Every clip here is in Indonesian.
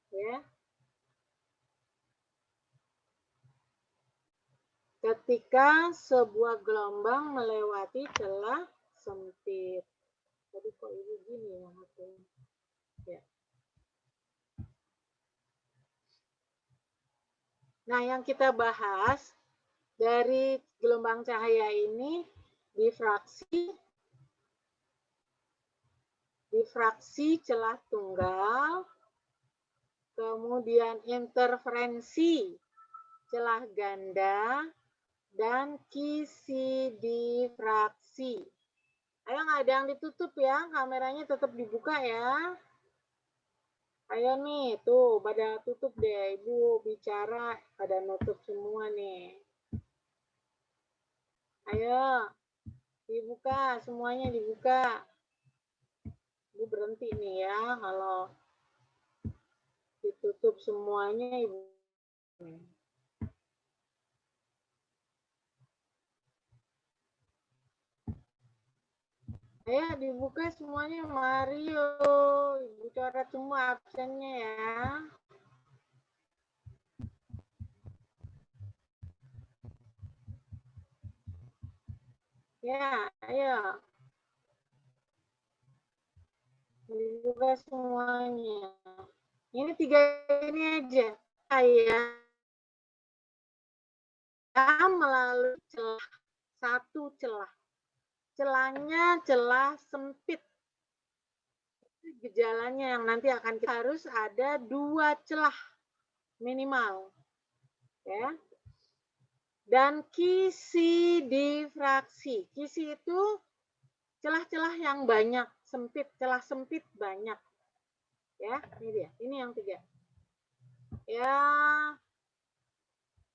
ya. Ketika sebuah gelombang melewati celah sempit. Tadi kok ini gini ya hasilnya. Ya. Nah, yang kita bahas dari gelombang cahaya ini difraksi celah tunggal, kemudian interferensi celah ganda, dan kisi difraksi. Ayo, nggak ada yang ditutup ya, kameranya tetap dibuka ya. Ayo nih, tuh pada tutup deh, Ibu bicara pada nutup semua nih. Ayo, dibuka, semuanya dibuka. Ibu berhenti nih ya, kalau ditutup semuanya Ibu. Ayo dibuka semuanya, Mario. Ibu coret semua absennya ya. Ya, ayo. Dibuka semuanya. Ini 3 ini aja. Saya melalui celah, satu celah. Celahnya celah sempit. Gejalanya yang nanti akan kita harus ada 2 celah minimal. Ya. Dan kisi difraksi. Kisi itu celah-celah yang banyak, sempit, celah sempit banyak. Ya, ini dia. Ini yang 3. Ya,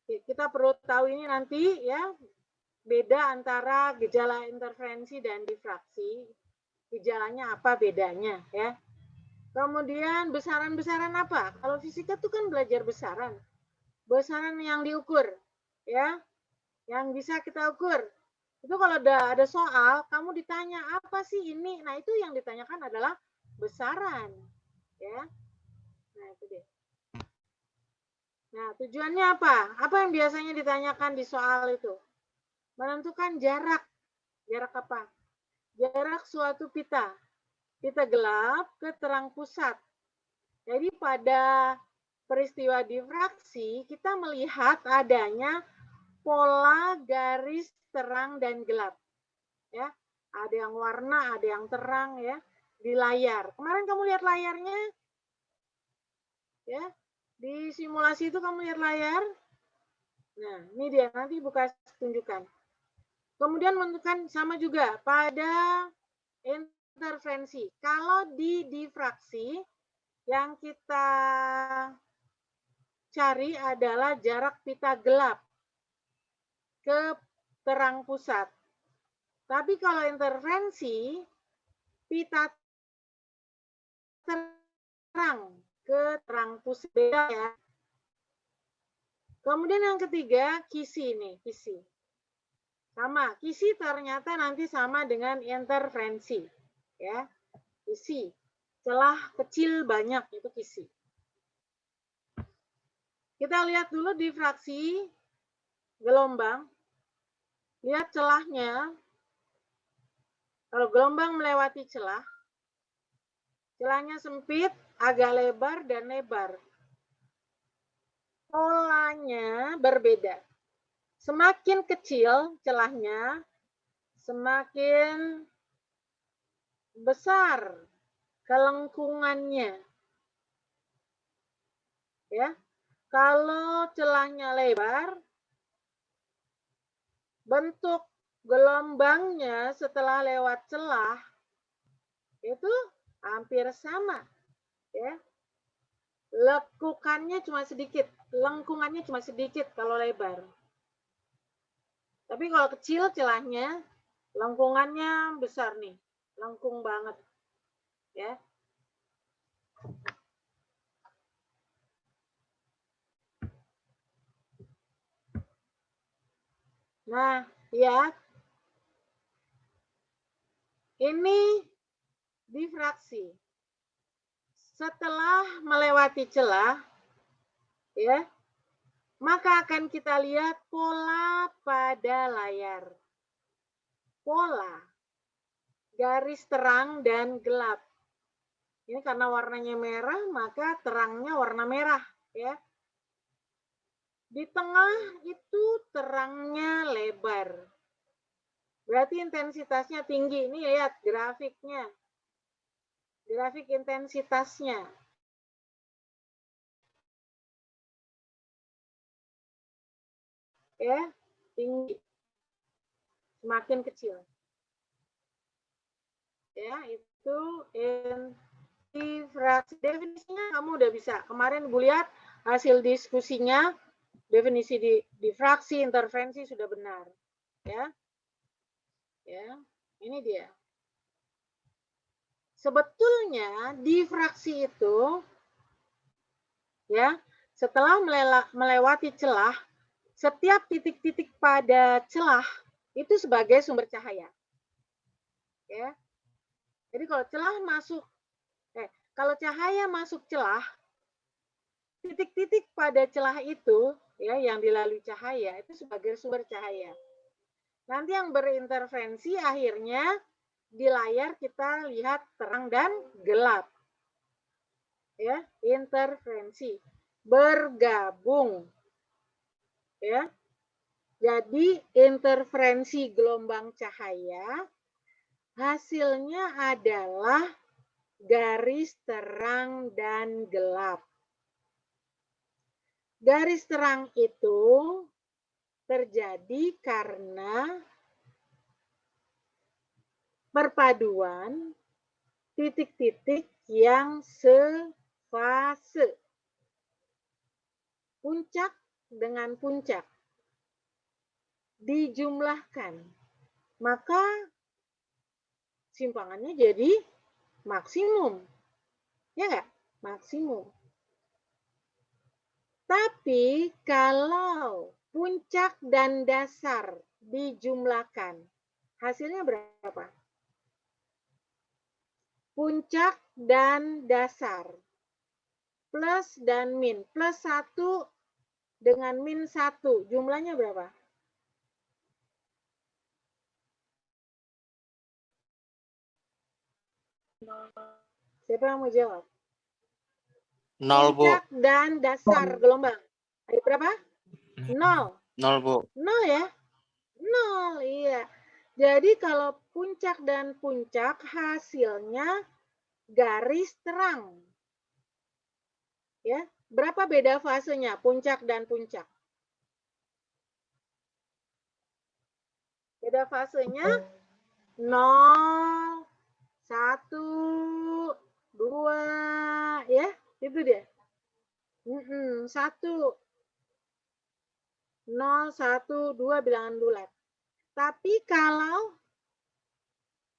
kita perlu tahu ini nanti ya, beda antara gejala interferensi dan difraksi. Gejalanya apa bedanya ya. Kemudian besaran-besaran apa? Kalau fisika itu kan belajar besaran. Besaran yang diukur ya, yang bisa kita ukur. Itu kalau ada soal, kamu ditanya apa sih ini? Nah, itu yang ditanyakan adalah besaran ya. Nah, itu deh. Nah, tujuannya apa? Apa yang biasanya ditanyakan di soal itu? Menentukan jarak. Jarak apa? Jarak suatu pita. Pita gelap ke terang pusat. Jadi pada peristiwa difraksi, kita melihat adanya pola garis terang dan gelap. Ya, ada yang warna, ada yang terang ya di layar. Kemarin kamu lihat layarnya? Ya, di simulasi itu kamu lihat layar? Nah, ini dia, nanti buka tunjukkan. Kemudian menentukan sama juga pada interferensi. Kalau di difraksi, yang kita cari adalah jarak pita gelap ke terang pusat. Tapi kalau interferensi, pita terang ke terang pusat. Beda ya. Kemudian yang ketiga, kisi nih, kisi. Sama, kisi ternyata nanti sama dengan interferensi. Ya, kisi. Celah kecil banyak itu kisi. Kita lihat dulu difraksi gelombang. Lihat celahnya. Kalau gelombang melewati celah, celahnya sempit, agak lebar, dan lebar. Polanya berbeda. Semakin kecil celahnya, semakin besar kelengkungannya. Ya. Kalau celahnya lebar, bentuk gelombangnya setelah lewat celah itu hampir sama. Ya. Lekukannya cuma sedikit, lengkungannya cuma sedikit kalau lebar. Tapi kalau kecil celahnya, lengkungannya besar nih, lengkung banget. Ya. Nah, lihat. Ini difraksi. Setelah melewati celah, ya, maka akan kita lihat pola pada layar. Pola, garis terang dan gelap. Ini karena warnanya merah, maka terangnya warna merah, ya. Di tengah itu terangnya lebar. Berarti intensitasnya tinggi. Ini lihat grafiknya. Grafik intensitasnya. Ya, tinggi. Semakin kecil. Ya, itu diffraksi. Definisinya kamu udah bisa. Kemarin Bu lihat hasil diskusinya, definisi diffraksi, interferensi sudah benar. Ya. Ya, ini dia. Sebetulnya diffraksi itu ya, setelah melewati celah, setiap titik-titik pada celah itu sebagai sumber cahaya. Ya. Jadi kalau celah masuk kalau cahaya masuk celah, titik-titik pada celah itu ya yang dilalui cahaya itu sebagai sumber cahaya. Nanti yang berinterferensi akhirnya di layar kita lihat terang dan gelap. Ya, interferensi bergabung. Ya. Jadi interferensi gelombang cahaya hasilnya adalah garis terang dan gelap. Garis terang itu terjadi karena perpaduan titik-titik yang sefase. Puncak dengan puncak dijumlahkan, maka simpangannya jadi maksimum. Ya enggak? Maksimum. Tapi kalau puncak dan dasar dijumlahkan, hasilnya berapa? Puncak dan dasar. Plus dan min. Plus 1 dengan min 1. Jumlahnya berapa? Siapa yang mau jawab? 0, Bu. Puncak dan dasar gelombang. Ada berapa? 0. 0, Bu. 0 ya? 0, iya. Jadi kalau puncak dan puncak hasilnya garis terang. Ya, berapa beda fasenya puncak dan puncak? Beda fasenya 0, 1, 2, ya, itu dia. 1, 0, 1, 2 bilangan bulat. Tapi kalau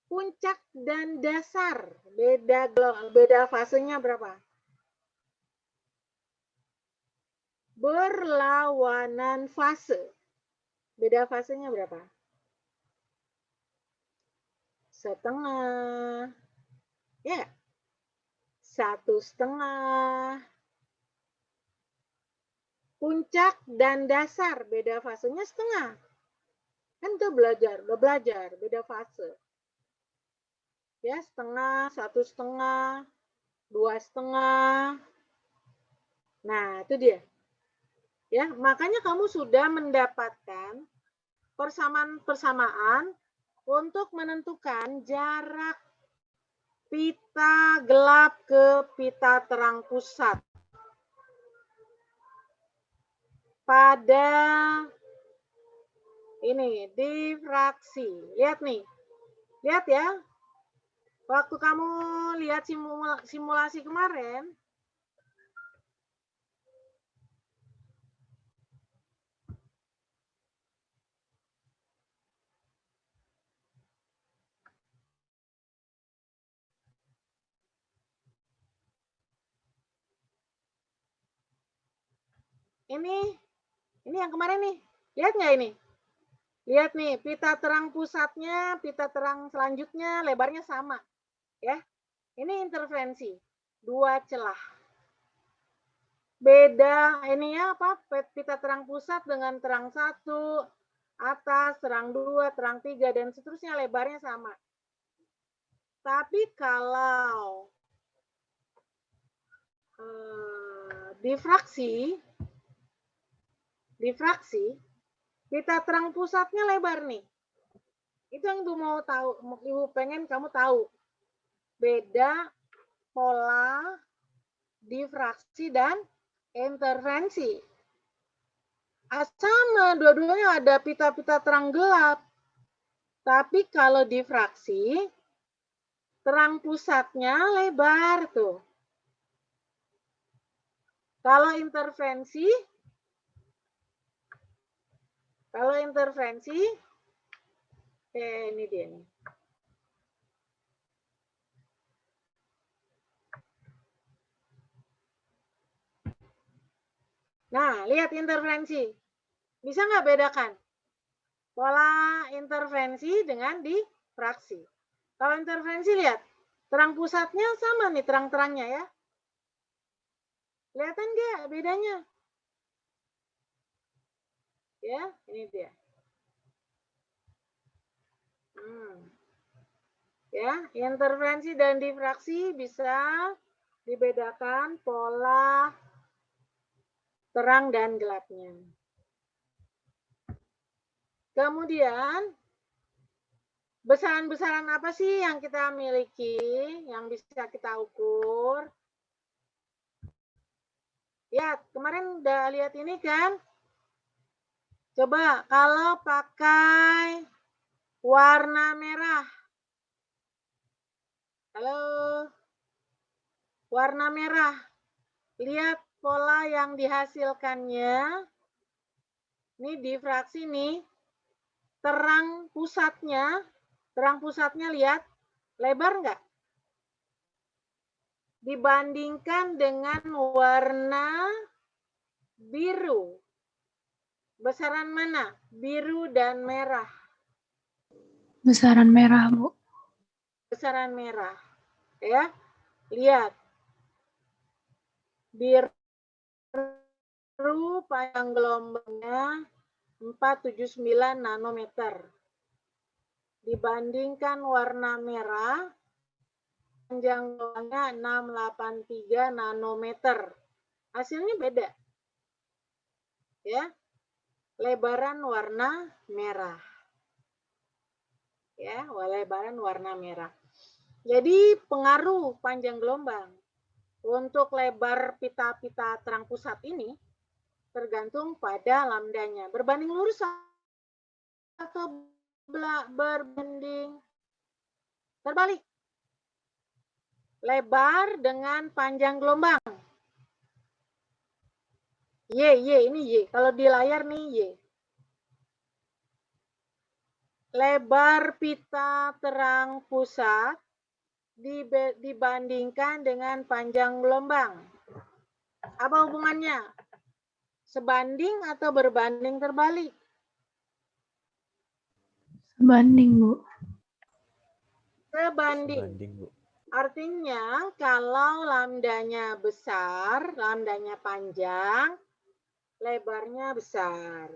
puncak dan dasar beda fasenya berapa? Berlawanan fase. Beda fasenya berapa? Setengah. Ya. 1,5. Puncak dan dasar beda fasenya setengah. Kan itu udah belajar beda fase. Ya, setengah, 1,5, 2,5. Nah, itu dia. Ya, makanya kamu sudah mendapatkan persamaan untuk menentukan jarak pita gelap ke pita terang pusat. Pada ini diffraksi. Lihat nih. Lihat ya. Waktu kamu lihat simulasi kemarin, ini yang kemarin nih. Lihat nggak ini? Lihat nih, pita terang pusatnya, pita terang selanjutnya lebarnya sama. Ya. Ini interferensi. 2 celah. Beda ini ya apa? Pita terang pusat dengan terang 1, atas, terang 2, terang 3, dan seterusnya lebarnya sama. Tapi kalau difraksi, pita terang pusatnya lebar nih. Itu yang Ibu mau tahu, Ibu pengen kamu tahu. Beda pola difraksi dan interferensi. Sama, dua-duanya ada pita-pita terang gelap. Tapi kalau difraksi, terang pusatnya lebar tuh. Kalau interferensi, ini dia nih. Nah, lihat interferensi. Bisa nggak bedakan? Pola interferensi dengan difraksi. Kalau interferensi lihat, terang pusatnya sama nih terang-terangnya ya. Kelihatan nggak bedanya? Ya, ini dia. Ya, interferensi dan difraksi bisa dibedakan pola terang dan gelapnya. Kemudian, besaran-besaran apa sih yang kita miliki, yang bisa kita ukur? Ya, kemarin udah lihat ini kan? Coba kalau pakai warna merah. Halo? Warna merah. Lihat pola yang dihasilkannya. Ini difraksi nih. Terang pusatnya lihat lebar nggak? Dibandingkan dengan warna biru. Besaran mana? Biru dan merah. Besaran merah, Bu. Besaran merah. Ya, lihat. Biru panjang gelombangnya 479 nanometer. Dibandingkan warna merah, panjang gelombangnya 683 nanometer. Hasilnya beda. Ya, lebaran warna merah. Ya, lebaran warna merah. Jadi pengaruh panjang gelombang untuk lebar pita-pita terang pusat ini tergantung pada lambdanya. Berbanding lurus atau berbanding terbalik. Lebar dengan panjang gelombang. Ini Y. Kalau di layar nih Y. Lebar pita terang pusat dibandingkan dengan panjang gelombang. Apa hubungannya? Sebanding atau berbanding terbalik? Sebanding, Bu. Sebanding. Bu. Artinya kalau lambdanya besar, lambdanya panjang, lebarnya besar.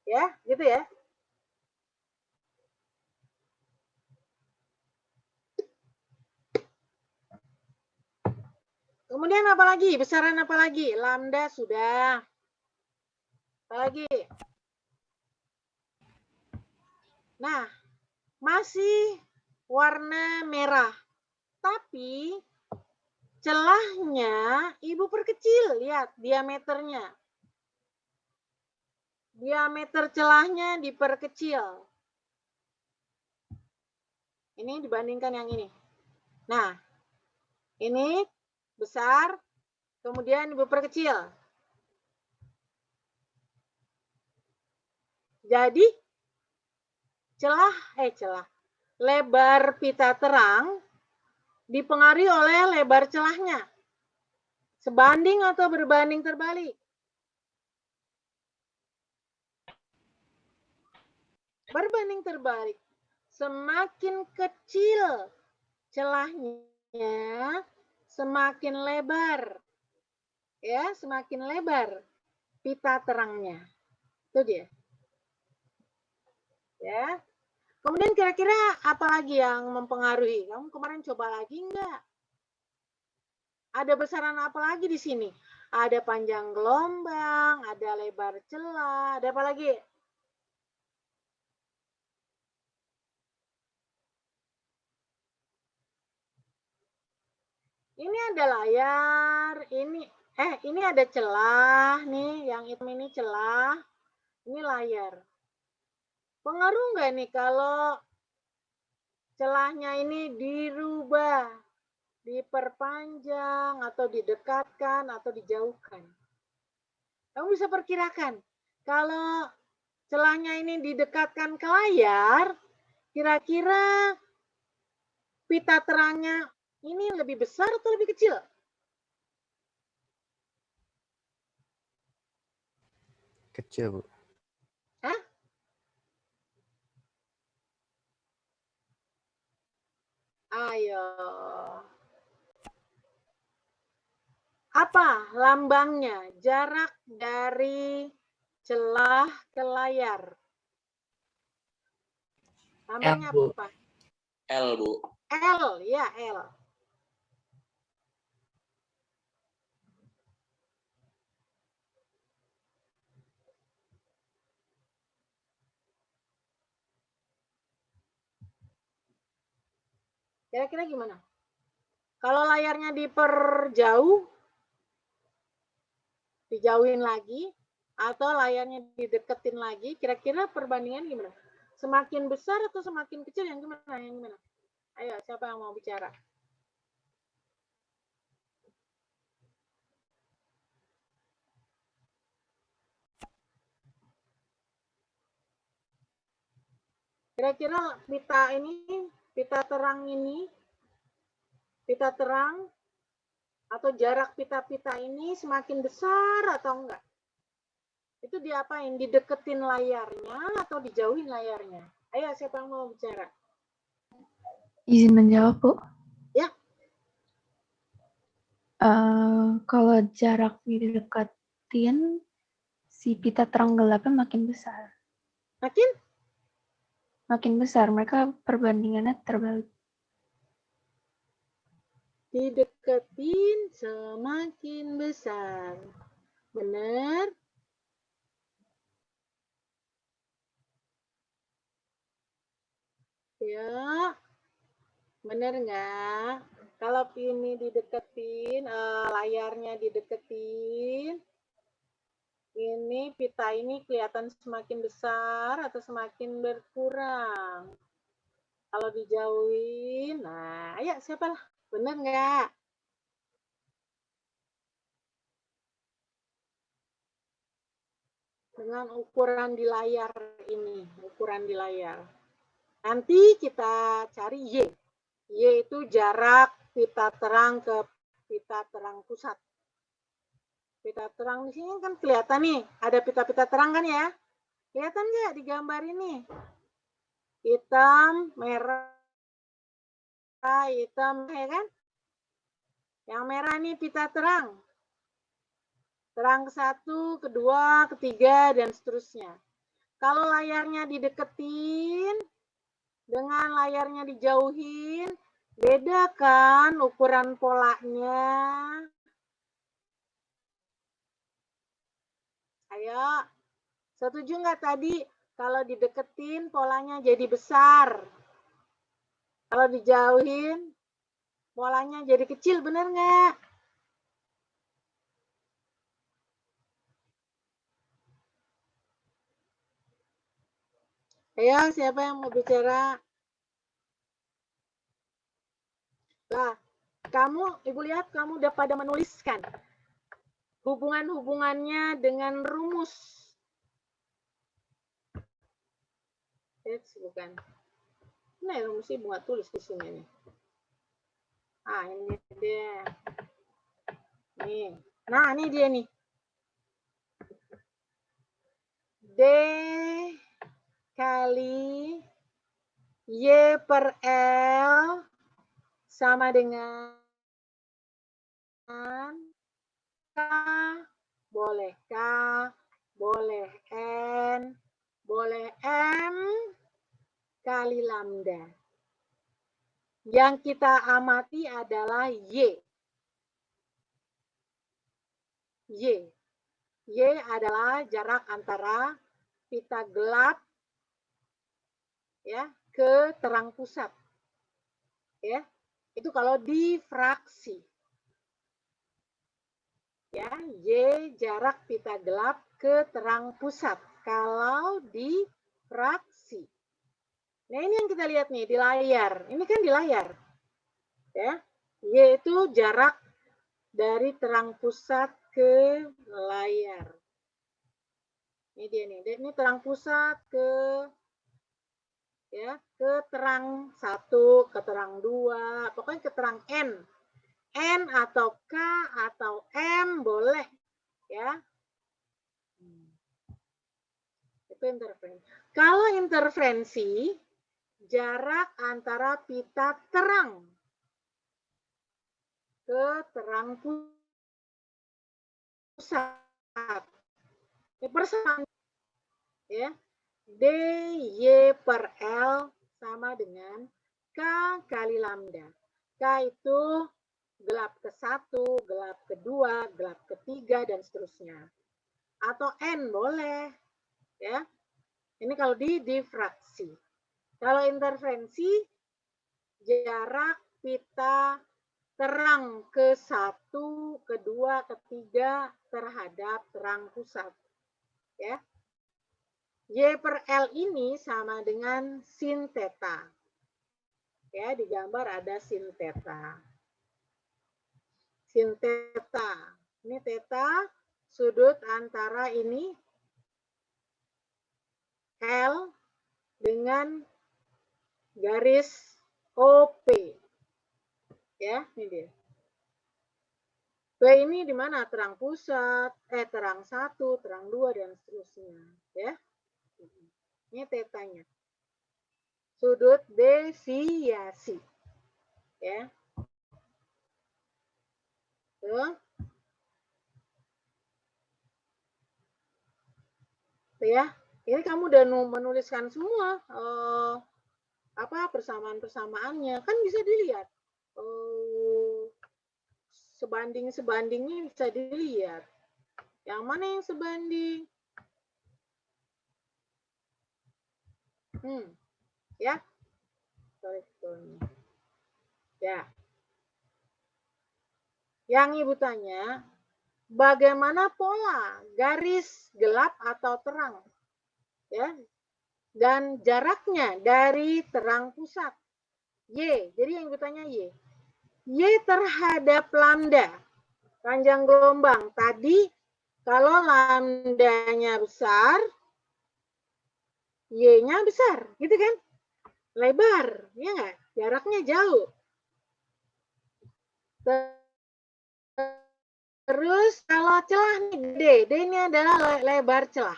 Ya, gitu ya. Kemudian apa lagi? Besaran apa lagi? Lambda sudah. Apa lagi? Nah, masih warna merah. Tapi celahnya Ibu perkecil. Lihat diameternya. Diameter celahnya diperkecil. Ini dibandingkan yang ini. Nah, ini besar, kemudian Ibu perkecil. Jadi, lebar pita terang dipengaruhi oleh lebar celahnya. Sebanding atau berbanding terbalik? Berbanding terbalik. Semakin kecil celahnya, semakin lebar. Ya, semakin lebar pita terangnya. Itu dia. Ya. Kemudian kira-kira apa lagi yang mempengaruhi? Kamu kemarin coba lagi enggak? Ada besaran apa lagi di sini? Ada panjang gelombang, ada lebar celah, ada apa lagi? Ini ada layar, ini ada celah nih, yang hitam ini celah, ini layar. Pengaruh nggak nih kalau celahnya ini dirubah, diperpanjang, atau didekatkan, atau dijauhkan? Kamu bisa perkirakan, kalau celahnya ini didekatkan ke layar, kira-kira pita terangnya ini lebih besar atau lebih kecil? Kecil, Bu. Hah? Ayo. Apa lambangnya? Jarak dari celah ke layar. Lambangnya L, Bu. apa? L, Bu. L, ya L. Kira-kira gimana? Kalau layarnya dijauhin lagi, atau layarnya dideketin lagi, kira-kira perbandingan gimana? Semakin besar atau semakin kecil, yang gimana? Yang gimana? Ayo, siapa yang mau bicara? Kira-kira pita terang atau jarak pita-pita ini semakin besar atau enggak? Itu diapain? Dideketin layarnya atau dijauhin layarnya? Ayo, siapa yang mau bicara? Izin menjawab, Bu. Ya. Kalau jarak didekatin, si pita terang gelapnya makin besar. Makin besar, mereka perbandingannya terbalik. Dideketin semakin besar. Benar? Ya. Benar nggak? Kalau ini dideketin, layarnya dideketin, ini pita ini kelihatan semakin besar atau semakin berkurang? Kalau dijauhin, nah, ayo siapa lah? Benar nggak? Dengan ukuran di layar ini, ukuran di layar. Nanti kita cari Y. Y itu jarak pita terang ke pita terang pusat. Pita terang di sini kan kelihatan nih, ada pita-pita terang kan ya? Kelihatan nggak di gambar ini? Hitam, merah, hitam, ya kan? Yang merah nih pita terang. Terang ke satu, kedua, ketiga, dan seterusnya. Kalau layarnya dideketin, dengan layarnya dijauhin, beda kan ukuran polanya? Ayo, setuju nggak tadi kalau dideketin polanya jadi besar? Kalau dijauhin polanya jadi kecil, bener nggak? Ayo, siapa yang mau bicara? Nah, Ibu lihat kamu udah pada menuliskan hubungan-hubungannya dengan rumus. Bukan. Nah, rumusnya Ibu nggak tulis di sini nih. Ah, ini dia. Nih. Nah, ini dia nih. D kali Y per L sama dengan K, boleh K, boleh N, boleh M, kali lambda. Yang kita amati adalah Y. Y adalah jarak antara pita gelap ya ke terang pusat. Ya. Itu kalau difraksi. Ya, Y jarak pita gelap ke terang pusat kalau difraksi. Nah, ini yang kita lihat nih di layar. Ini kan di layar. Ya. Y itu jarak dari terang pusat ke layar. Ini dia nih. Ini terang pusat ke terang 1, ke terang 2, pokoknya ke terang N. N atau K atau M boleh ya. Itu interferensi. Kalau interferensi jarak antara pita terang ke terang pusat. Ini persamaan ya. dy per L sama dengan K kali lambda. K itu gelap ke-1, gelap ke-2, gelap ke-3, dan seterusnya. Atau N boleh. Ya. Ini kalau di difraksi. Kalau interferensi, jarak pita terang ke-1, ke-2, ke-3 terhadap terang pusat. Ya. Y per L ini sama dengan sin theta. Ya, di gambar ada sin theta. Sin theta. Ini theta sudut antara ini L dengan garis OP. Ya, ini dia. B ini di mana? Terang pusat, terang 1, terang 2, dan seterusnya. Ya. Ini tetanya. Sudut deviasi. Ya. Tuh. Ya, ini kamu udah menuliskan semua persamaan-persamaannya, kan bisa dilihat sebanding-sebandingnya bisa dilihat. Yang mana yang sebanding? Ya, ya. Yang Ibu tanya, bagaimana pola garis gelap atau terang? Ya. Dan jaraknya dari terang pusat. Y. Jadi yang bertanya Y. Y terhadap lambda. Panjang gelombang. Tadi kalau lambdanya besar, Y-nya besar. Gitu kan? Lebar. Ya nggak? Jaraknya jauh. Terus kalau celah nih, D ini adalah lebar celah.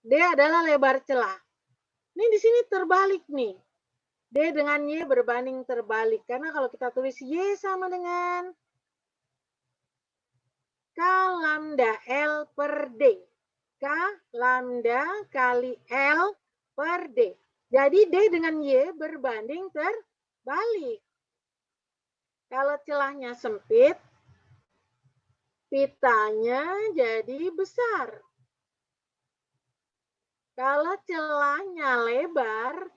D adalah lebar celah. Ini di sini terbalik nih. D dengan Y berbanding terbalik. Karena kalau kita tulis Y sama dengan K lambda L per D. K lambda kali L per D. Jadi D dengan Y berbanding terbalik. Kalau celahnya sempit, pitanya jadi besar. Kalau celahnya lebar,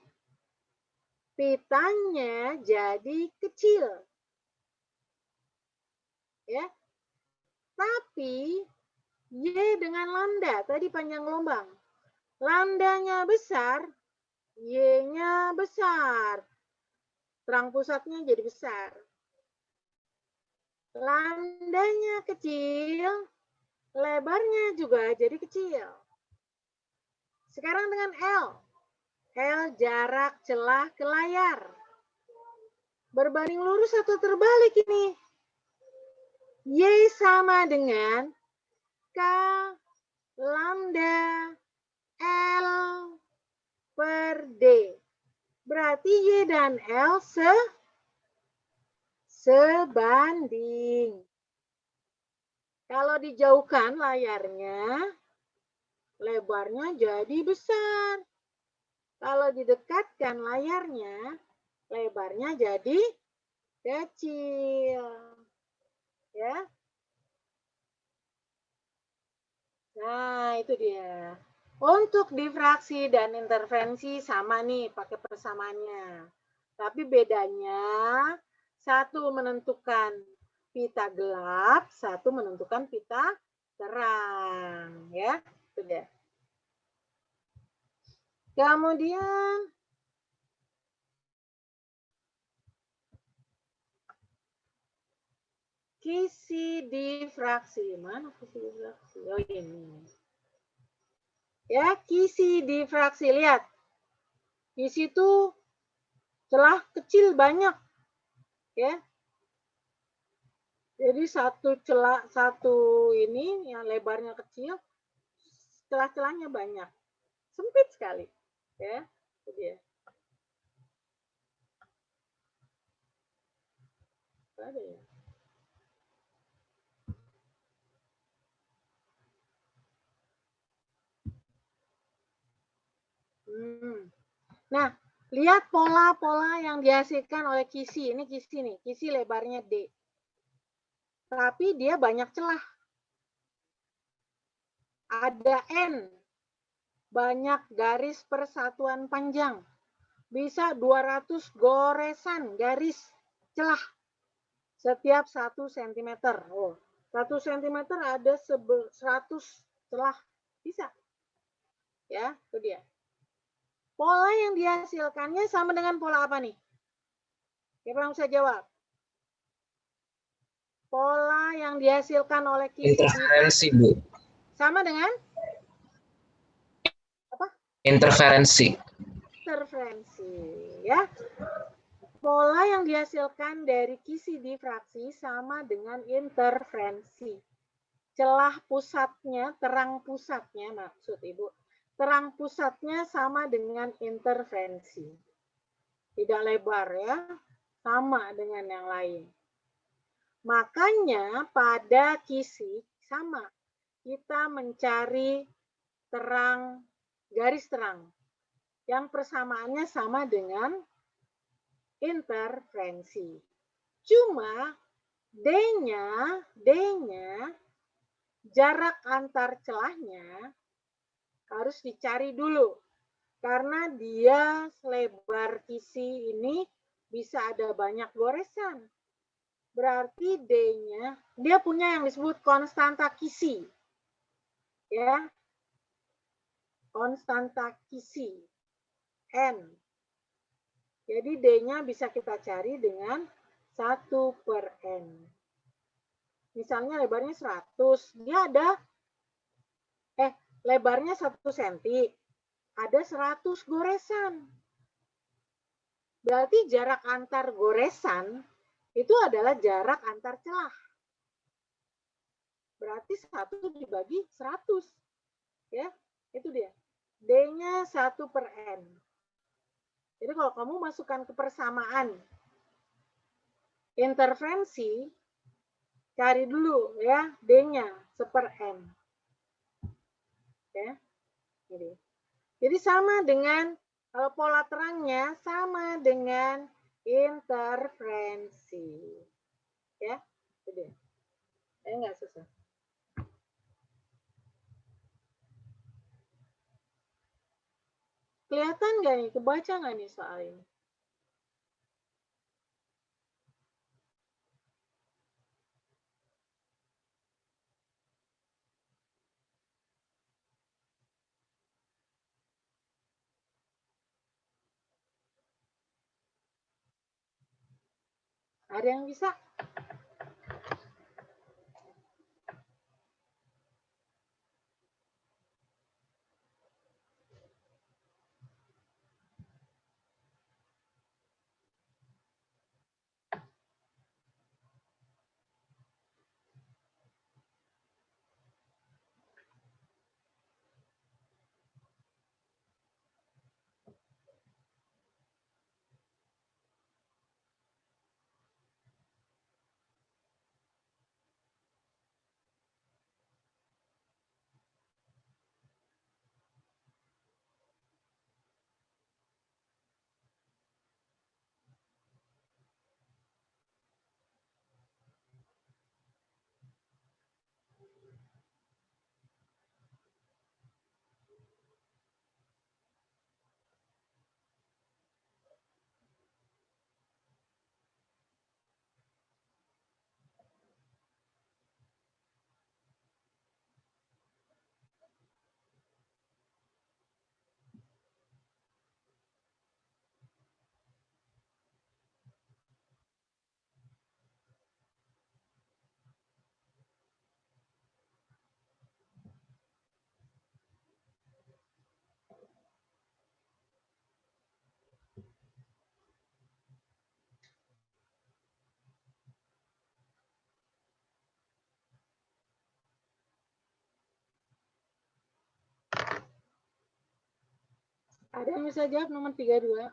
pitanya jadi kecil. Ya. Tapi Y dengan lambda, tadi panjang gelombang. Lambdanya besar, Y-nya besar. Terang pusatnya jadi besar. Lambdanya kecil, lebarnya juga jadi kecil. Sekarang dengan L. L jarak celah ke layar. Berbanding lurus atau terbalik ini? Y sama dengan K lambda L per D. Berarti Y dan L sebanding. Kalau dijauhkan layarnya, lebarnya jadi besar. Kalau didekatkan layarnya, lebarnya jadi kecil. Ya. Nah, itu dia. Untuk difraksi dan intervensi sama nih pakai persamaannya. Tapi bedanya satu menentukan pita gelap, satu menentukan pita terang, ya. Itu dia. Kemudian kisi difraksi. Mana kisi difraksi? Oh, ini. Ya, kisi difraksi. Lihat. Kisi itu celah kecil banyak. Ya. Jadi satu ini yang lebarnya kecil, celah-celahnya banyak. Sempit sekali. Ya, itu dia. Ada ya. Nah, lihat pola-pola yang dihasilkan oleh kisi. Ini kisi nih, kisi lebarnya D. Tapi dia banyak celah. Ada N, banyak garis persatuan panjang. Bisa 200 goresan garis celah setiap 1 cm. Oh, 1 cm ada 100 celah. Bisa. Ya, itu dia. Pola yang dihasilkannya sama dengan pola apa nih? Siapa yang bisa jawab? Pola yang dihasilkan oleh kisi interferensi, Bu. sama dengan apa? Interferensi. Interferensi, ya. Pola yang dihasilkan dari kisi difraksi sama dengan interferensi. Celah pusatnya, terang pusatnya maksud Ibu. Terang pusatnya sama dengan interferensi. Tidak lebar ya, sama dengan yang lain. Makanya pada kisi sama, kita mencari terang, garis terang. Yang persamaannya sama dengan interferensi. Cuma D-nya jarak antar celahnya harus dicari dulu. Karena dia lebar kisi ini bisa ada banyak goresan. Berarti D-nya, dia punya yang disebut konstanta kisi. Ya. Konstanta kisi. N. Jadi D-nya bisa kita cari dengan 1/N. Misalnya lebarnya 100. Dia ada, lebarnya 1 cm. Ada 100 goresan. Berarti jarak antar goresan itu adalah jarak antar celah. Berarti 1 dibagi 100. Ya, itu dia. D-nya 1/N. Jadi kalau kamu masukkan ke persamaan interferensi, cari dulu ya D-nya 1/N. Ya. Jadi sama dengan kalau pola terangnya sama dengan interferensi. Ya, itu dia. Nggak susah. Kelihatan nggak nih? Kebaca nggak nih soal ini? Ada yang bisa? Ada yang bisa jawab nomor 32?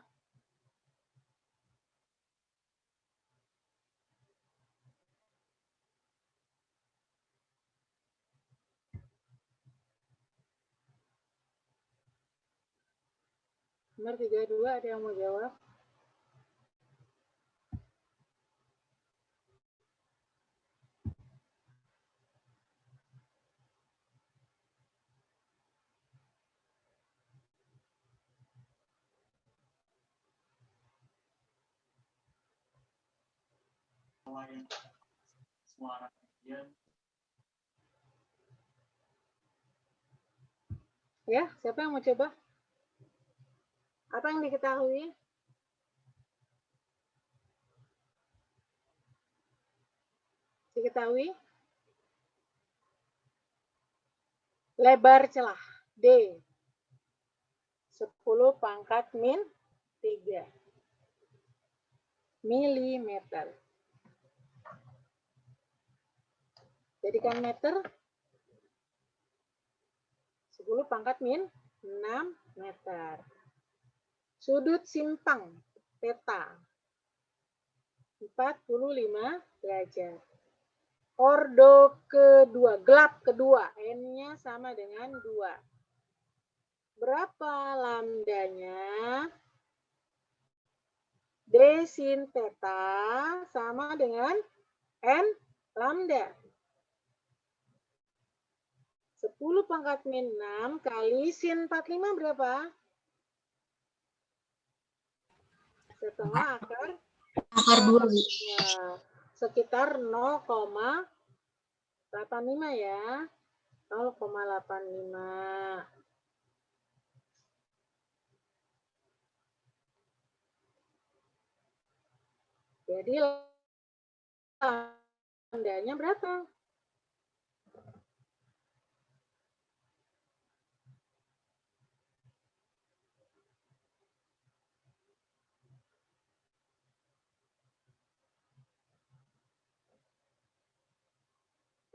Nomor 32 ada yang mau jawab? Ya, siapa yang mau coba? Apa yang diketahui? Diketahui? Lebar celah D 10 pangkat min 3 milimeter. Jadikan meter 10 pangkat min 6 meter. Sudut simpang theta 45 derajat. Ordo kedua, gelap kedua, N-nya sama dengan 2. Berapa lambdanya? D sin theta sama dengan N lambda. 10 pangkat min 6 kali sin 45 berapa? Setengah akar 2. Sekitar 0,85 ya. 0,85. Jadi lambdanya berapa?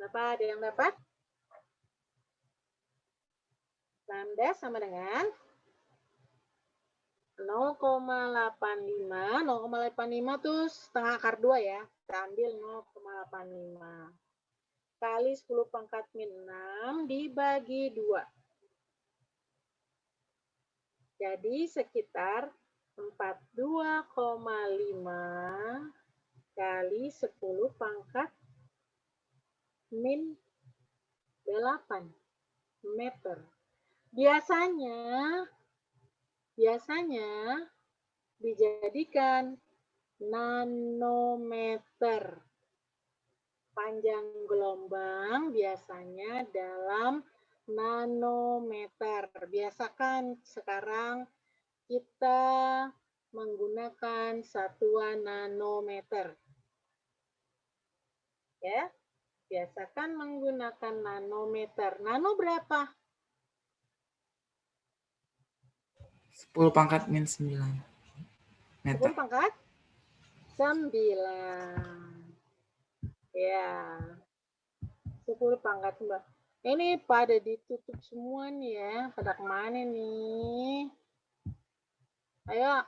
Berapa? Ada yang dapat? Lambda sama dengan 0,85. 0,85 tuh setengah akar 2 ya. Kita ambil 0,85. Kali 10 pangkat min 6 dibagi 2. Jadi sekitar 42,5 kali 10 pangkat min 8 meter. Biasanya dijadikan nanometer. Panjang gelombang biasanya dalam nanometer. Biasakan sekarang kita menggunakan satuan nanometer. Ya, biasakan menggunakan nanometer. Nano berapa? 10 pangkat min 9 meter. 10 pangkat 9. Ya, 10 pangkat 9. Ini pada ditutup semua nih ya. Pada kemana nih? Ayo,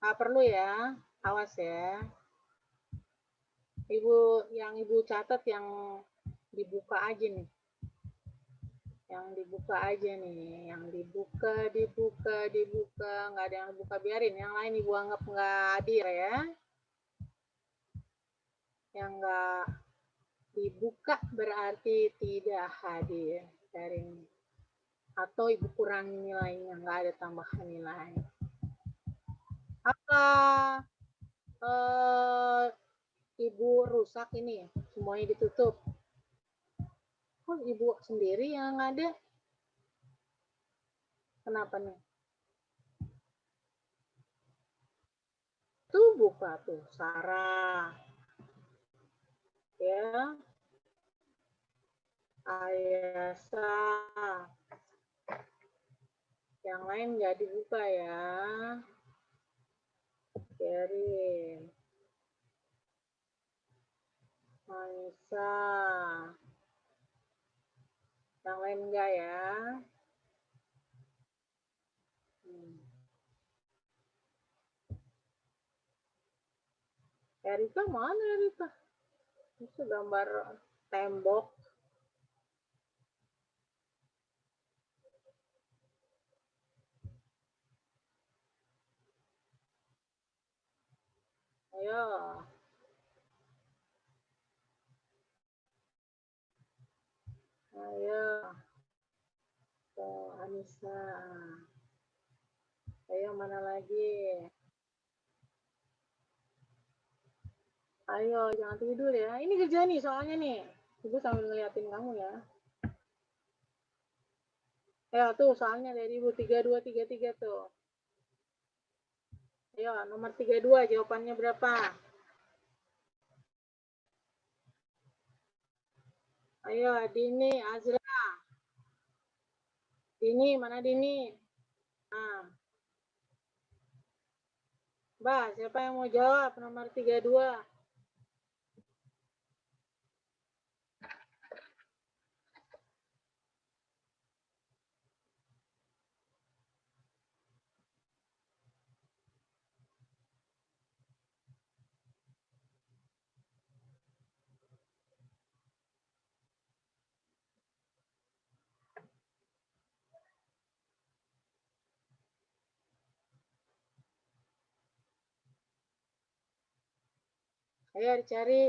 nggak perlu ya. Awas ya. Ibu catat yang dibuka aja nih. Yang dibuka aja nih. Yang dibuka. Nggak ada yang dibuka, biarin. Yang lain ibu anggap nggak hadir ya. Yang nggak dibuka berarti tidak hadir. Atau ibu kurangi nilainya, nggak ada tambahan nilai. Apa ibu rusak ini? Semuanya ditutup. Kok ibu sendiri yang ada? Kenapa nih? Tuh buka tuh, Sarah. Ya. Ayasa. Yang lain nggak dibuka ya. Kerin. Manisa. Yang lain enggak ya. Erika mana Erika? Itu gambar tembok. Ayo. Ayo. Tuh, Anissa. Ayo, mana lagi? Ayo, jangan tidur ya. Ini kerja nih soalnya nih. Ibu sambil ngeliatin kamu ya. Ya, tuh soalnya dari Ibu 3233 tuh. Ayo, nomor 32 jawabannya berapa? Ayo, Dini, Azra. Dini, mana Dini? Nah. Mbak, siapa yang mau jawab nomor 32? Ayo dicari.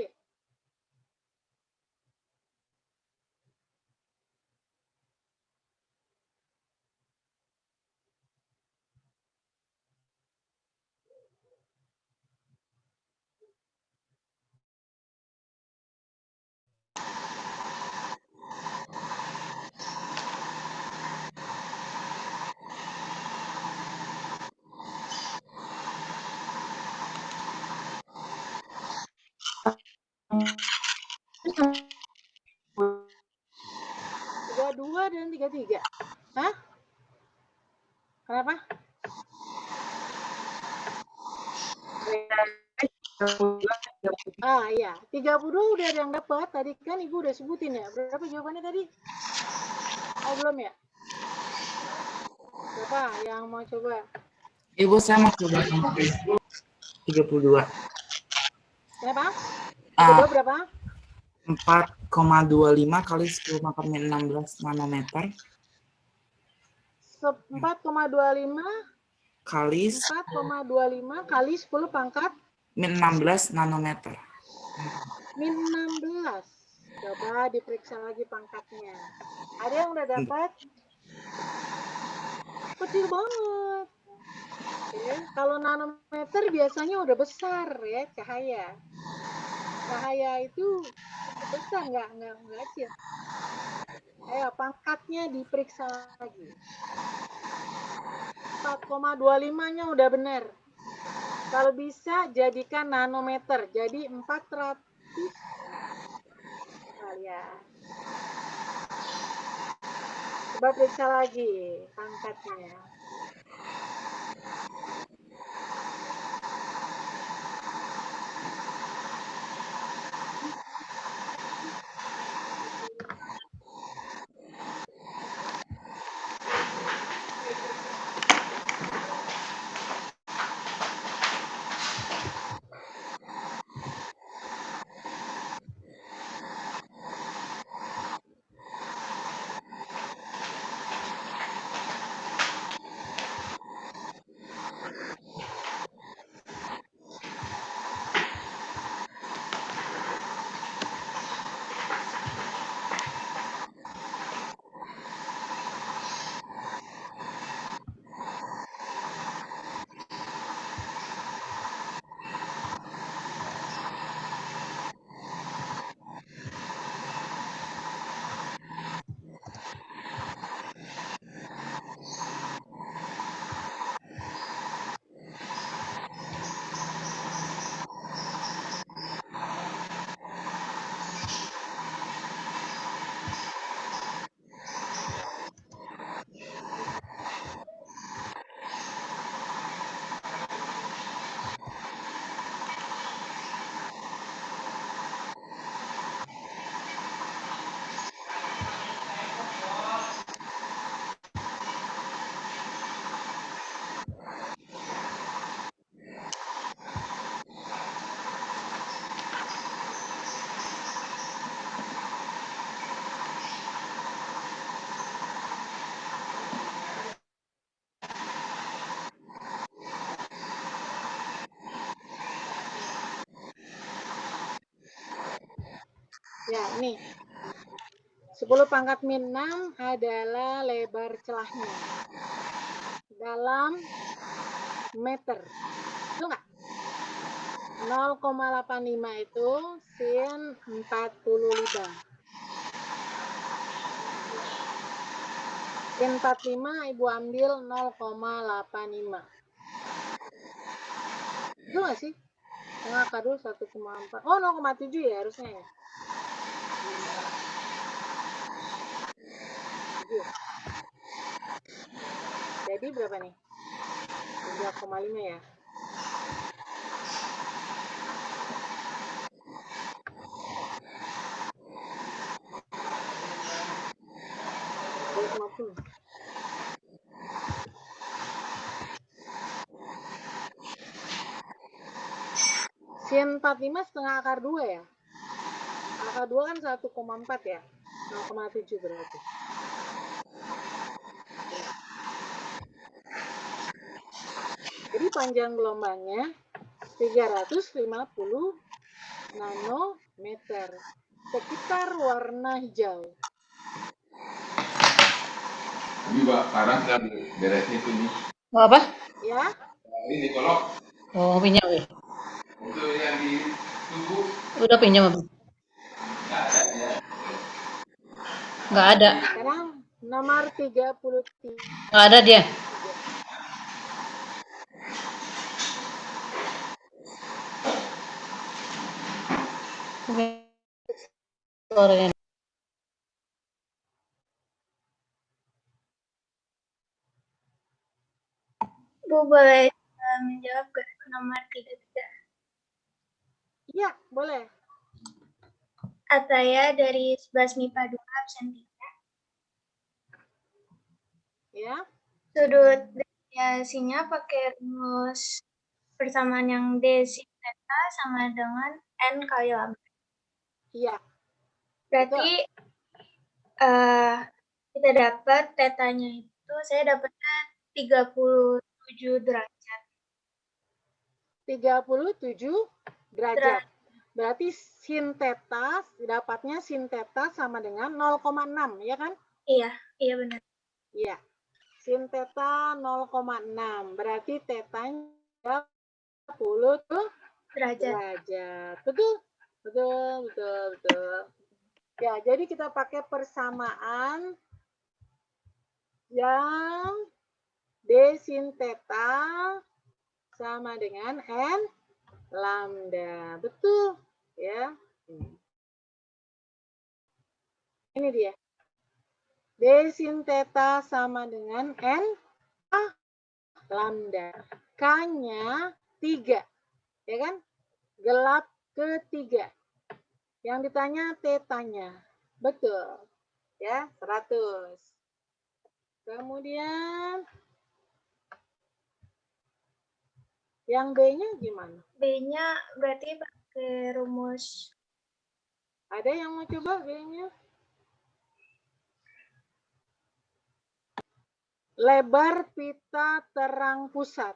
Tiga dua dan 33. Hah? Kenapa? Ah iya, 32 udah ada yang dapat. Tadi kan Ibu udah sebutin ya. Berapa jawabannya tadi? Oh, belum ya? Siapa yang mau coba? Ibu, saya mau coba 32. Kenapa? Ah, 32 berapa? 4,25 kali 10 pangkat min 16 nanometer 4,25 kali 4,25 kali 10 pangkat min 16 nanometer. min 16. Coba diperiksa lagi pangkatnya. Ada yang udah dapat? Kecil banget. Oke. Kalau nanometer biasanya udah besar ya cahaya. Cahaya itu besar, nggak kecil. Ayo pangkatnya diperiksa lagi. 4,25-nya udah benar. Kalau bisa jadikan nanometer, jadi 400 ya. Coba periksa lagi pangkatnya. Ya, ini 10 pangkat min 6 adalah lebar celahnya dalam meter. Itu enggak? 0,85 itu sin 45. Sin 45 Ibu ambil 0,85. Itu enggak sih? Setengah akar 2 1,4. Oh, 0,7 ya harusnya ya. Jadi berapa nih? 3,5 ya. Sin 45 setengah akar 2 ya. Akar 2 kan 1,4 ya. 0,7 berarti. Jadi panjang gelombangnya 350 nanometer. Sekitar warna hijau. Ini Mbak, sekarang sedang beresnya itu nih. Oh, apa? Ya, Ini kolok Oh, pinjam ya? untuk yang ditunggu Udah pinjam apa? Nggak ada. sekarang nomor 33. Nggak ada dia. Suaranya. Bu boleh menjawab ke nomor 33. Iya, boleh. Ataya dari 11 MIPA 2 absen 3. Ya, Sudut deviasinya pakai rumus persamaan yang D sin theta sama dengan N kali lambda. iya. Berarti kita dapat tetanya itu, saya dapatnya 37 derajat. 37 derajat. Berarti sin theta, dapatnya sin theta sama dengan 0,6, ya kan? Iya benar. Iya. Sin theta 0,6. Berarti tetanya 30 Derajat. derajat. Betul? Betul. Ya, jadi kita pakai persamaan yang D sin theta sama dengan N lambda. Betul, ya. Ini dia. D sin theta sama dengan N lambda. K-nya 3, ya kan? Gelap ketiga. Yang ditanya tetanya. Betul. Ya, 100. Kemudian yang B-nya gimana? B-nya berarti pakai rumus. Ada yang mau coba B-nya? Lebar pita terang pusat.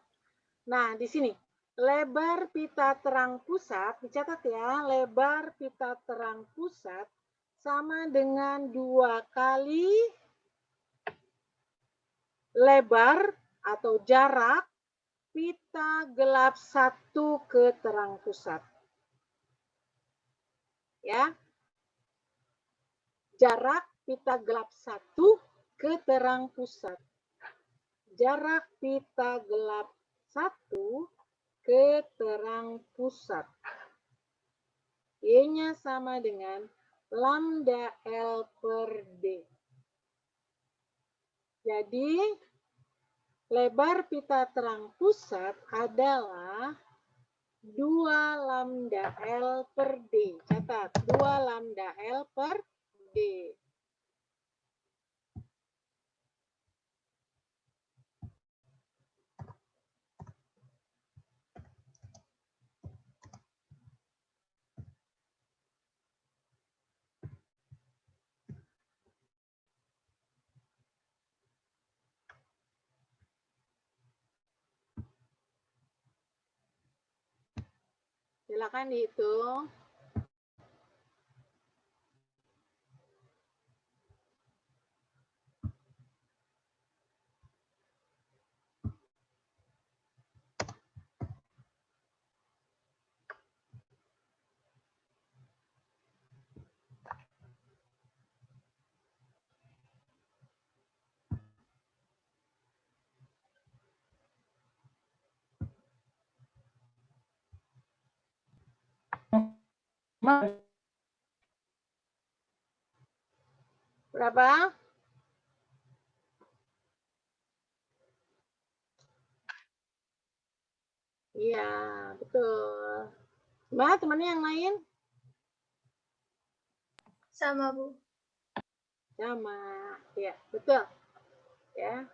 Nah, di sini. Lebar pita terang pusat, dicatat ya, lebar pita terang pusat sama dengan 2 kali lebar atau jarak pita gelap 1 ke terang pusat. Ya. Jarak pita gelap 1 ke terang pusat. Jarak pita gelap 1 ke terang pusat. Y-nya sama dengan lambda L per D. Jadi, lebar pita terang pusat adalah 2 lambda L per D. Catat, 2 lambda L per D. Silakan dihitung. Berapa? Iya, betul. Gimana temannya yang lain? Sama, Bu. Sama. Ya, betul. Ya.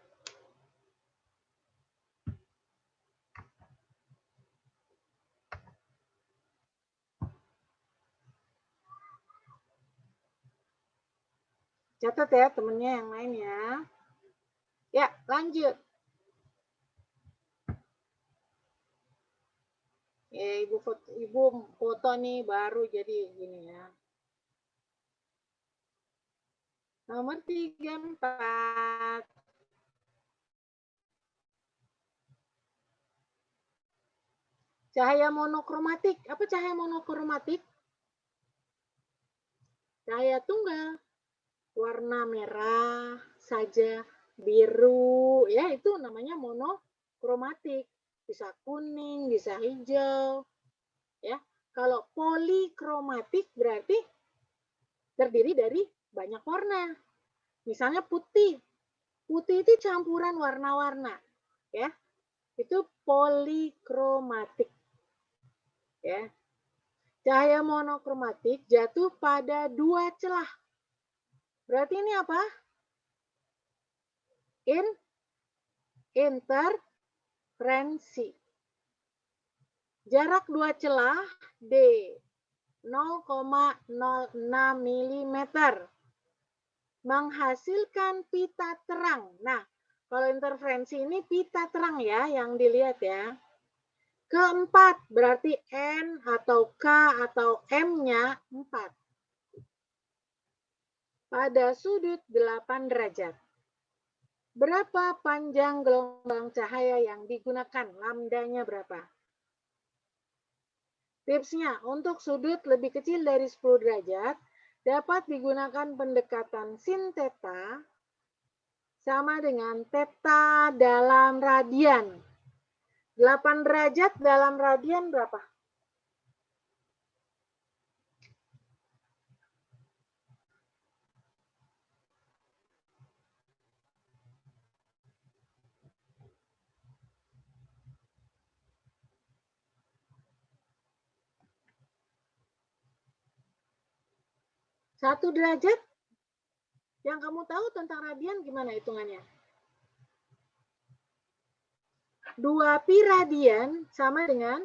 Catat ya temennya yang lain ya. Ya, lanjut. Ya, ibu foto nih baru jadi gini ya. Nomor 34. Cahaya monokromatik. Apa cahaya monokromatik? Cahaya tunggal. Warna merah saja, biru, ya itu namanya monokromatik. Bisa kuning, bisa hijau. Ya. Kalau polikromatik berarti terdiri dari banyak warna. Misalnya putih. Putih itu campuran warna-warna, ya. Itu polikromatik. Ya. Cahaya monokromatik jatuh pada dua celah. Berarti ini apa? Interferensi. Jarak dua celah D 0,06 mm menghasilkan pita terang. Nah, kalau interferensi ini pita terang ya yang dilihat ya. Keempat berarti N atau K atau M-nya 4. Pada sudut 8 derajat. Berapa panjang gelombang cahaya yang digunakan? Lambdanya berapa? Tipsnya, untuk sudut lebih kecil dari 10 derajat, dapat digunakan pendekatan sin theta sama dengan theta dalam radian. 8 derajat dalam radian berapa? Satu derajat? Yang kamu tahu tentang radian gimana hitungannya? 2 pi radian sama dengan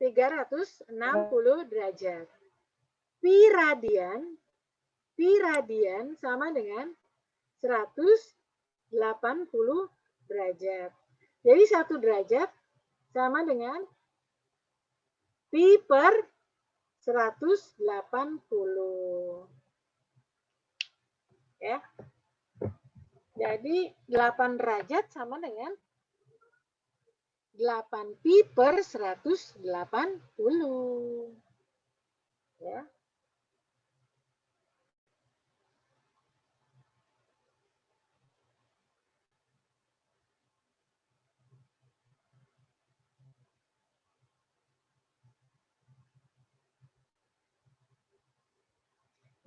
360 derajat. Pi radian sama dengan 180 derajat. Jadi 1 derajat sama dengan pi per 180. Ya. Jadi 8 derajat sama dengan 8 pi per 180. Ya.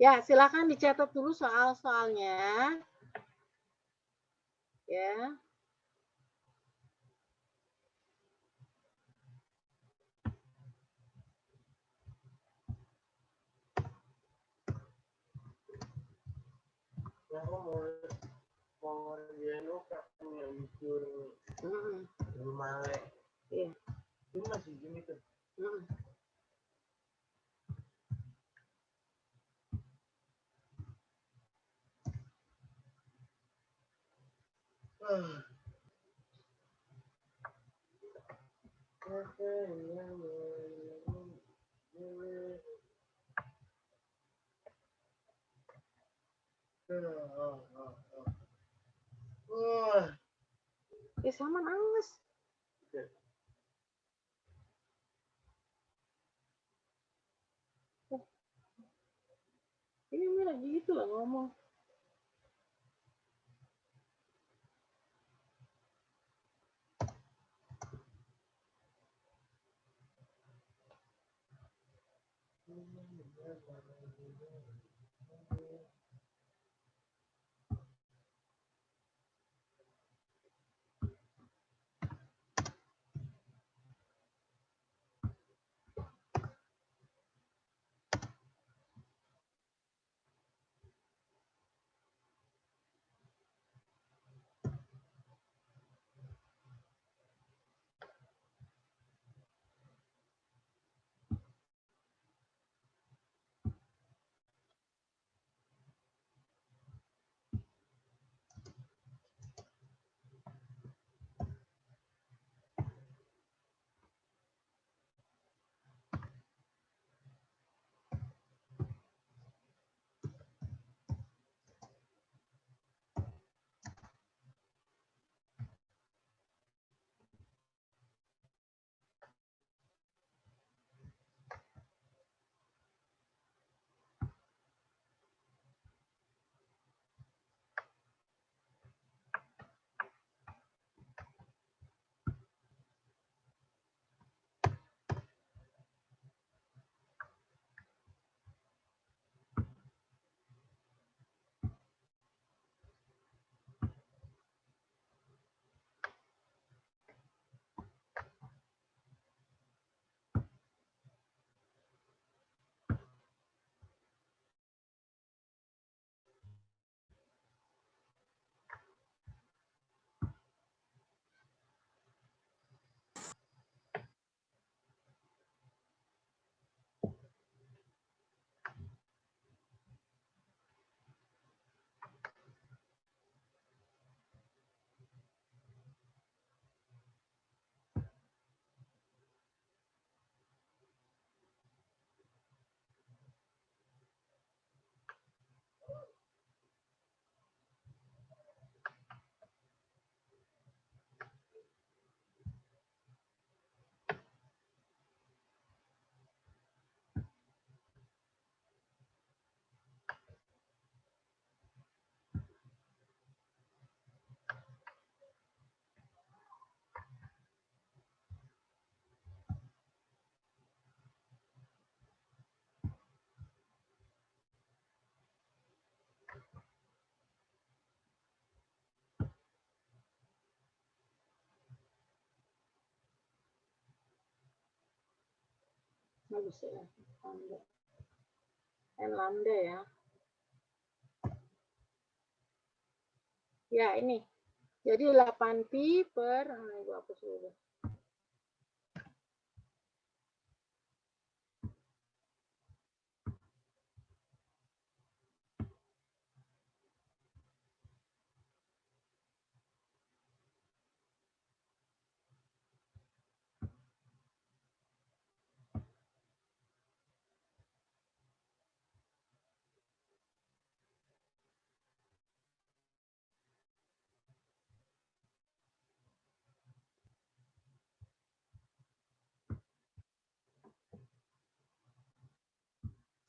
Ya, silakan dicatat dulu soal-soalnya. Ya. Iya. Sama nangis. Ini lagi gitu lah ngomong. Bagus ya, lambda. N lambda ya. Ya, ini. Jadi 8pi per, ibu hapus dulu.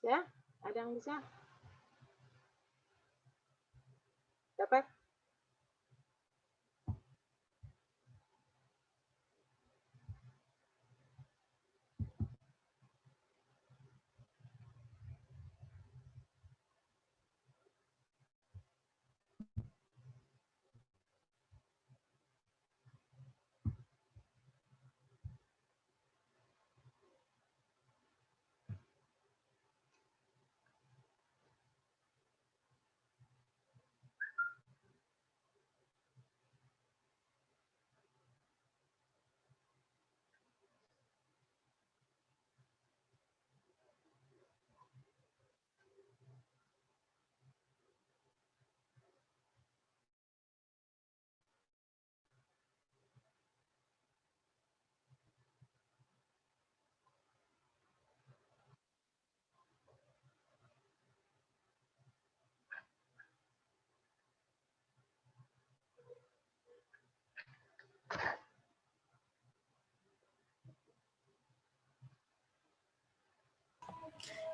Ya, ada yang bisa? Dapat?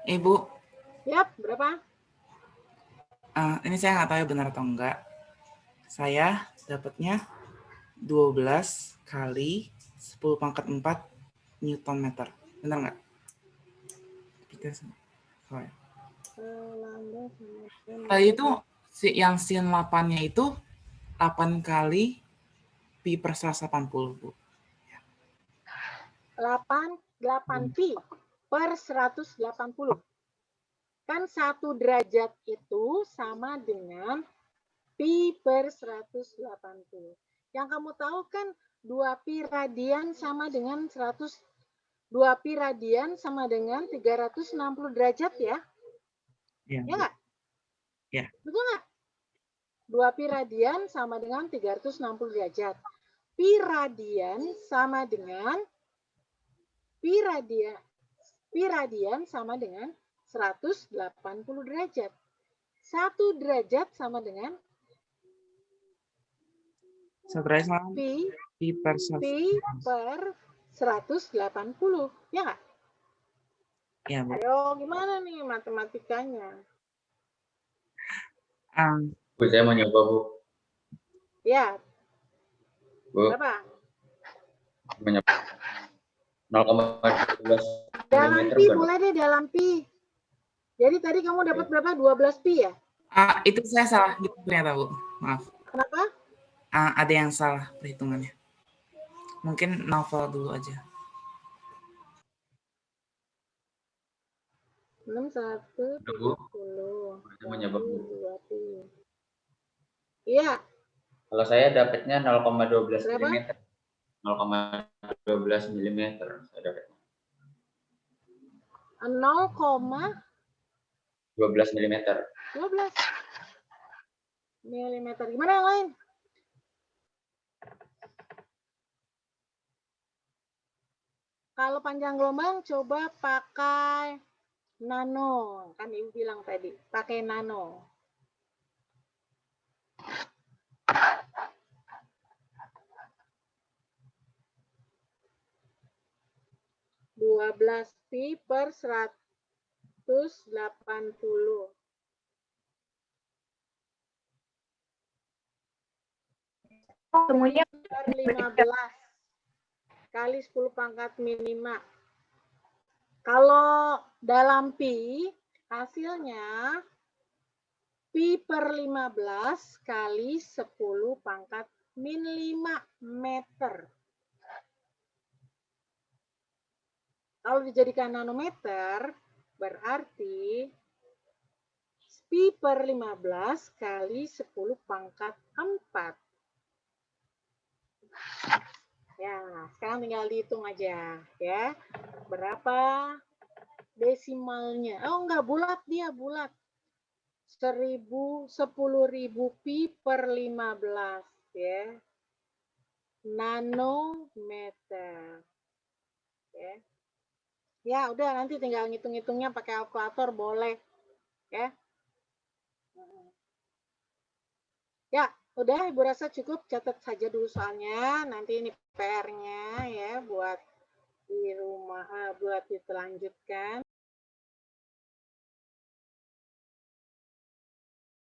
Ibu, Yap, berapa? ini saya nggak tahu ya benar atau enggak. Saya dapatnya 12 kali 10 pangkat 4 Newton meter. Benar nggak? tes. Sorry. Lambda sama dengan Tadi itu yang sin 8-nya itu 8 kali pi per 180, Bu. 8 pi per 180. Kan 1 derajat itu sama dengan pi per 180. Yang kamu tahu kan 2 pi radian sama dengan 2 pi radian sama dengan 360 derajat ya? Iya, Ya nggak? Ya. Betul nggak? 2 pi radian sama dengan 360 derajat. Pi radian sama dengan pi radian sama dengan 180 derajat. 1 derajat sama dengan 1 derajat sama pi pi per 180. Ya nggak? Ya, Bu. Ayo, gimana nih matematikanya? Bu, saya mau nyoba, Bu. Ya, Bu, berapa? mau nyoba 0,12 Dalam mm. pi, boleh deh dalam pi. Jadi tadi kamu dapat berapa? 12 pi ya? Itu saya salah gitu ternyata, Bu. Maaf. Kenapa? Ada yang salah perhitungannya. Mungkin novel dulu aja. 61, Bu, 30. saya mau nyoba, Bu. 2 pi. Iya, Kalau saya dapatnya 0,12 berapa? mm. 0,12 mm saya dapatnya. 12 mm. 12 milimeter. Gimana yang lain? Kalau panjang gelombang coba pakai nano. Kan Ibu bilang tadi, pakai nano. (12 pi per 180). Semuanya Per 15 kali 10 pangkat min 5. Kalau dalam pi, hasilnya pi per 15 kali 10 pangkat min 5 meter. Kalau dijadikan nanometer, berarti pi per 15 kali 10 pangkat 4. Ya, sekarang tinggal dihitung aja ya. Berapa desimalnya? Oh, enggak, bulat dia, bulat. 10.000 pi per 15 ya. Nanometer. Ya. Ya, udah nanti tinggal ngitung-ngitungnya pakai kalkulator boleh. Ya. Ya, udah Ibu rasa cukup, catat saja dulu soalnya. Nanti ini PR-nya ya buat di rumah, buat ditelanjutkan.